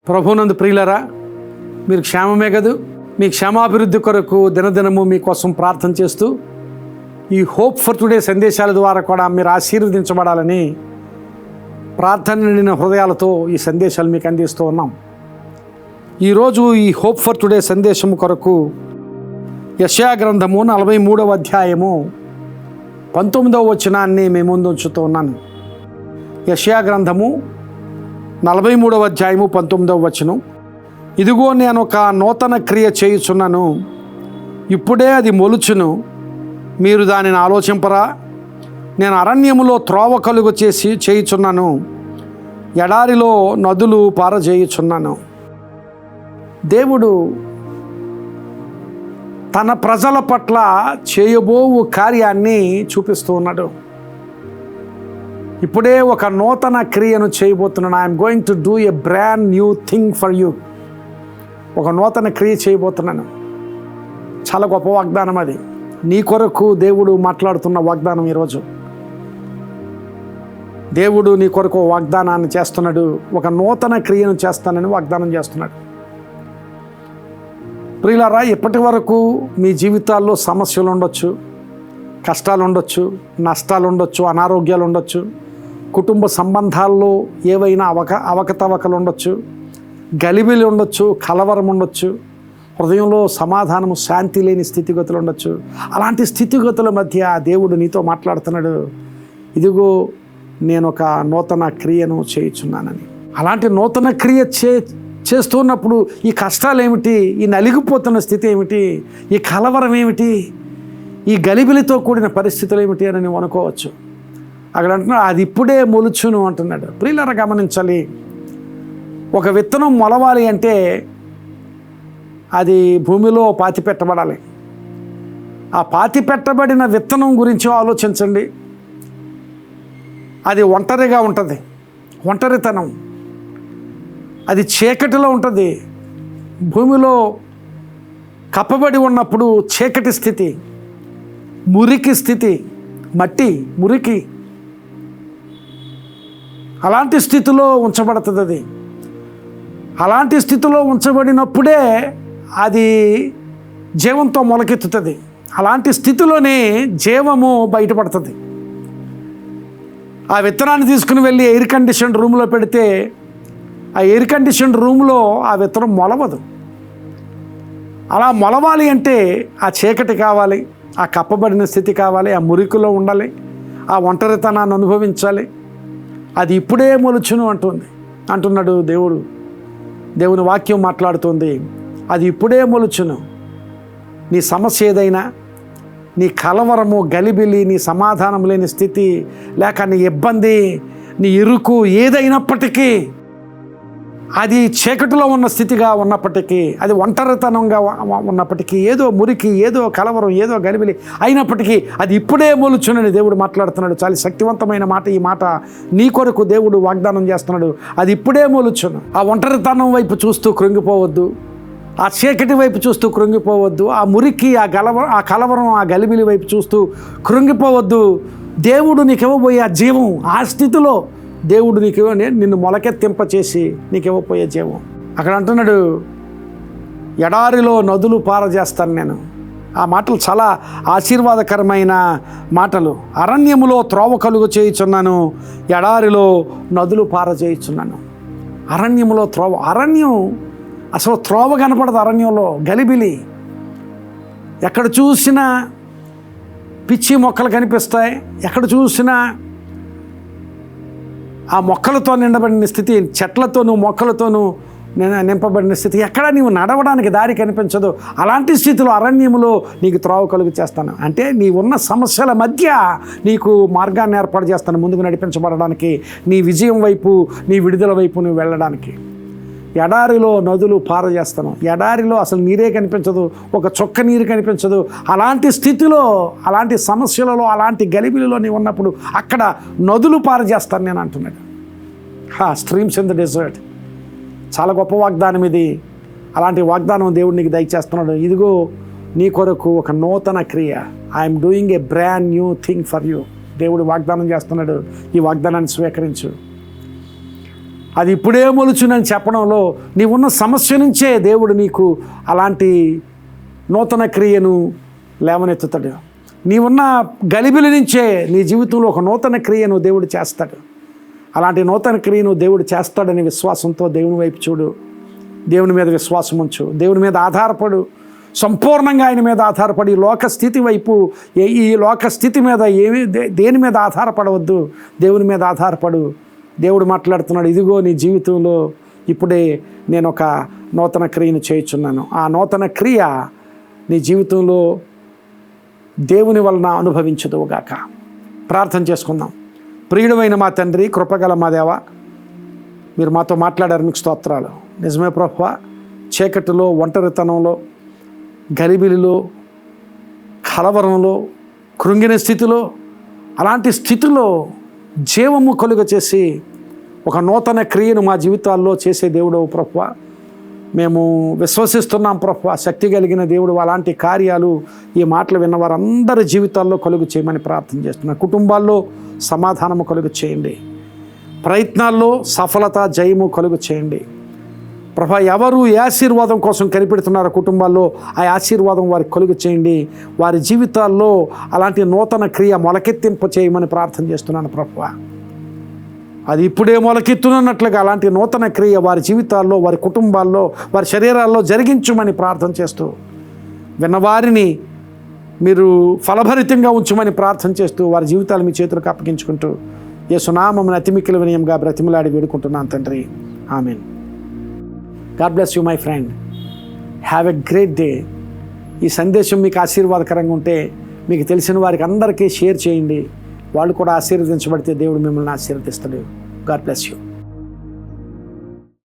ప్రభునందు ప్రియులరా, మీరు క్షేమమే కదూ. మీ క్షేమాభివృద్ధి కొరకు దినదినము మీకోసం ప్రార్థన చేస్తూ ఈ హోప్ ఫర్ టుడే సందేశాల ద్వారా కూడా మీరు ఆశీర్వదించబడాలని ప్రార్థన నిండిన హృదయాలతో ఈ సందేశాలు మీకు అందిస్తూ ఉన్నాం. ఈరోజు ఈ హోప్ ఫర్ టుడే సందేశం కొరకు యెషయా గ్రంథము 43వ అధ్యాయము 19వ వచనాన్ని మీ ముందు ఉంచుతూ ఉన్నాను. యెషయా గ్రంథము 43వ అధ్యాయము 19వ వచనం. ఇదిగో నేను ఒక నూతన క్రియ చేయుచున్నాను, ఇప్పుడే అది మొలుచును, మీరు దానిని ఆలోచింపరా? నేను అరణ్యములో త్రోవ కలుగు చేయుచున్నాను, ఎడారిలో నదులు పారజేయుచున్నాను. దేవుడు తన ప్రజల పట్ల చేయబోవు కార్యాన్ని చూపిస్తూ ఉన్నాడు. ఇప్పుడే ఒక నూతన క్రియను చేయబోతున్నాను. I'm going to do a brand new thing for you. ఒక నూతన క్రియ చేయబోతున్నాను. చాలా గొప్ప వాగ్దానం అది. నీ కొరకు దేవుడు మాట్లాడుతున్న వాగ్దానం. ఈరోజు దేవుడు నీ కొరకు వాగ్దానాన్ని చేస్తున్నాడు. ఒక నూతన క్రియను చేస్తానని వాగ్దానం చేస్తున్నాడు. ప్రియులారా, ఇప్పటి వరకు మీ జీవితాల్లో సమస్యలు ఉండొచ్చు, కష్టాలు ఉండొచ్చు, నష్టాలు ఉండొచ్చు, అనారోగ్యాలు ఉండొచ్చు, కుటుంబ సంబంధాల్లో ఏవైనా అవకతవకలు ఉండొచ్చు, గలిబిలి ఉండొచ్చు, కలవరం ఉండొచ్చు, హృదయంలో సమాధానము శాంతి లేని స్థితిగతులు ఉండొచ్చు. అలాంటి స్థితిగతుల మధ్య దేవుడు నీతో మాట్లాడుతున్నాడు. ఇదిగో నేను ఒక నూతన క్రియను చేయుచున్నానని. అలాంటి నూతన క్రియ చేస్తున్నప్పుడు ఈ కష్టాలు ఏమిటి, ఈ నలిగిపోతున్న స్థితి ఏమిటి, ఈ కలవరం ఏమిటి, ఈ గలిబిలితో కూడిన పరిస్థితులు ఏమిటి అని నువ్వు అనుకోవచ్చు. అక్కడ అంటున్నాడు అది ఇప్పుడే మొలుచును అంటున్నాడు. ప్రియులారా, గమనించాలి. ఒక విత్తనం మొలవాలి అంటే అది భూమిలో పాతి పెట్టబడాలి. ఆ పాతి పెట్టబడిన విత్తనం గురించి ఆలోచించండి. అది ఒంటరిగా ఉంటుంది, ఒంటరితనం. అది చీకటిలో ఉంటుంది. భూమిలో కప్పబడి ఉన్నప్పుడు చీకటి స్థితి, మురికి స్థితి, మట్టి, మురికి, అలాంటి స్థితిలో ఉంచబడుతుంది అది. అలాంటి స్థితిలో ఉంచబడినప్పుడే అది జీవంతో మొలకెత్తుతుంది. అలాంటి స్థితిలోనే జీవము బయటపడుతుంది. ఆ విత్తనాన్ని తీసుకుని వెళ్ళి ఎయిర్ కండిషన్ రూమ్లో పెడితే ఆ ఎయిర్ కండిషన్ రూమ్లో ఆ విత్తనం మొలవదు. అలా మొలవాలి అంటే ఆ చీకటి కావాలి, ఆ కప్పబడిన స్థితి కావాలి, ఆ మురికిలో ఉండాలి, ఆ ఒంటరితనాన్ని అనుభవించాలి. అది ఇప్పుడే మొలుచును అంటున్నాడు దేవుడు. దేవుని వాక్యం మాట్లాడుతుంది. అది ఇప్పుడే మొలుచును. నీ సమస్య ఏదైనా, నీ కలవరము, గలిబిలి, నీ సమాధానం లేని స్థితి, లేక నీ ఇబ్బంది, నీ ఇరుకు ఏదైనప్పటికీ, అది చీకటిలో ఉన్న స్థితిగా ఉన్నప్పటికీ, అది ఒంటరితనంగా ఉన్నప్పటికీ, ఏదో మురికి, ఏదో కలవరం, ఏదో గలిబిలి అయినప్పటికీ అది ఇప్పుడే మొలుచునని దేవుడు మాట్లాడుతున్నాడు. చాలా శక్తివంతమైన మాట. ఈ మాట నీ కొరకు దేవుడు వాగ్దానం చేస్తున్నాడు. అది ఇప్పుడే మొలుచును. ఆ ఒంటరితనం వైపు చూస్తూ కృంగిపోవద్దు, ఆ చీకటి వైపు చూస్తూ కృంగిపోవద్దు, ఆ మురికి, ఆ కలవరం, ఆ గలిబిలి వైపు చూస్తూ కృంగిపోవద్దు. దేవుడు నీకు ఇవ్వబోయే ఆ జీవం, ఆ స్థితిలో దేవుడు నీకు నిన్ను మొలకెత్తింపచేసి నీకు ఇవ్వబోయే జీవం. అక్కడ అంటున్నాడు ఎడారిలో నదులు పారజేస్తాను నేను. ఆ మాటలు చాలా ఆశీర్వాదకరమైన మాటలు. అరణ్యములో త్రోవ కలుగు చేయుచున్నాను, ఎడారిలో నదులు పారజేయుచున్నాను. అరణ్యములో త్రోవ. అరణ్యం అసలు త్రోవ కనపడదు. అరణ్యంలో గలిబిలి, ఎక్కడ చూసినా పిచ్చి మొక్కలు కనిపిస్తాయి. ఎక్కడ చూసినా ఆ మొక్కలతో నిండబడిన స్థితి, చెట్లతోనూ మొక్కలతోనూ నింపబడిన స్థితి. ఎక్కడ నీవు నడవడానికి దారి కనిపించదు. అలాంటి స్థితిలో అరణ్యములో నీకు త్రోవ కలుగు చేస్తాను అంటే నీ ఉన్న సమస్యల మధ్య నీకు మార్గాన్ని ఏర్పాటు చేస్తాను, ముందుకు నడిపించబడడానికి, నీ విజయం వైపు, నీ విడుదల వైపు నువ్వు వెళ్ళడానికి. ఎడారిలో నదులు పారజేస్తాను. ఎడారిలో అసలు నీరే కనిపించదు, ఒక చుక్క నీరు కనిపించదు. అలాంటి స్థితిలో, అలాంటి సమస్యలలో, అలాంటి గలిబిలిలో నీవు ఉన్నప్పుడు అక్కడ నదులు పారజేస్తాను నేను అంటున్నాడు. Streams in the desert. చాలా గొప్ప వాగ్దానం ఇది. అలాంటి వాగ్దానం దేవుడు నీకు దయచేస్తున్నాడు. ఇదిగో నీ కొరకు ఒక నూతన క్రియ. I'm doing a brand new thing for you. దేవుడు వాగ్దానం చేస్తున్నాడు. ఈ వాగ్దానాన్ని స్వీకరించు. అది ఇప్పుడే మొలుచునని చెప్పడంలో నీవున్న సమస్య నుంచే దేవుడు నీకు అలాంటి నూతన క్రియను లేవనెత్తుతాడు. నీవున్న గలిబిలి నుంచే నీ జీవితంలో ఒక నూతన క్రియను దేవుడు చేస్తాడు. అలాంటి నూతన క్రియను దేవుడు చేస్తాడనే విశ్వాసంతో దేవుని వైపు చూడు. దేవుని మీద విశ్వాసం ఉంచు. దేవుని మీద ఆధారపడు. సంపూర్ణంగా ఆయన మీద ఆధారపడి లోక స్థితి వైపు, ఈ లోక స్థితి మీద దేని మీద ఆధారపడవద్దు. దేవుని మీద ఆధారపడు. దేవుడు మాట్లాడుతున్నాడు, ఇదిగో నీ జీవితంలో ఇప్పుడే నేను ఒక నూతన క్రియను చేయుచున్నాను. ఆ నూతన క్రియ నీ జీవితంలో దేవుని వలన అనుభవించదువుగాక. ప్రార్థన చేసుకుందాం. ప్రియుడమైన మా తండ్రి, కృపగల మా దేవ, మీరు మాతో మాట్లాడారు, మీకు స్తోత్రాలు. నిజమే ప్రభువా, చీకటిలో, ఒంటరితనంలో, గలిబిలిలో, కలవరంలో, కృంగిన స్థితిలో, అలాంటి స్థితిలో జీవము కలుగ చేసి ఒక నూతన క్రియను మా జీవితాల్లో చేసే దేవుడు ప్రభువా, మేము విశ్వసిస్తున్నాం ప్రభువా. శక్తి కలిగిన దేవుడు అలాంటి కార్యాలు ఈ మాటలు విన్న వారందరి జీవితాల్లో కలుగు చేయమని ప్రార్థన చేస్తున్నాం. కుటుంబాల్లో సమాధానము కలుగు చేయండి. ప్రయత్నాల్లో సఫలత, జయము కలుగు చేయండి ప్రభా. ఎవరు ఏ ఆశీర్వాదం కోసం కనిపెడుతున్నారో కుటుంబాల్లో ఆ ఆశీర్వాదం వారికి కలుగు చేయండి. వారి జీవితాల్లో అలాంటి నూతన క్రియ మొలకెత్తింప చేయమని ప్రార్థన చేస్తున్నాను ప్రభువా. అది ఇప్పుడే మొలకెత్తునన్నట్లుగా అలాంటి నూతన క్రియ వారి జీవితాల్లో, వారి కుటుంబాల్లో, వారి శరీరాల్లో జరిగించమని ప్రార్థన చేస్తూ, విన్నవారిని మీరు ఫలభరితంగా ఉంచమని ప్రార్థన చేస్తూ, వారి జీవితాలు మీ చేతులకు అప్పగించుకుంటూ యేసునామమున అతి మిక్కిలి వినయంగా బ్రతిమలాడి వేడుకుంటున్నాను తండ్రి. Amen. God bless you my friend. Have a great day. ఈ సందేశం మీకు ఆశీర్వాదకరంగా ఉంటే మీకు తెలిసిన వారికి అందరికీ షేర్ చేయండి. వాళ్ళు కూడా ఆశీర్వదించబడితే దేవుడు మిమ్మల్ని ఆశీర్వదిస్తాడు. God bless you.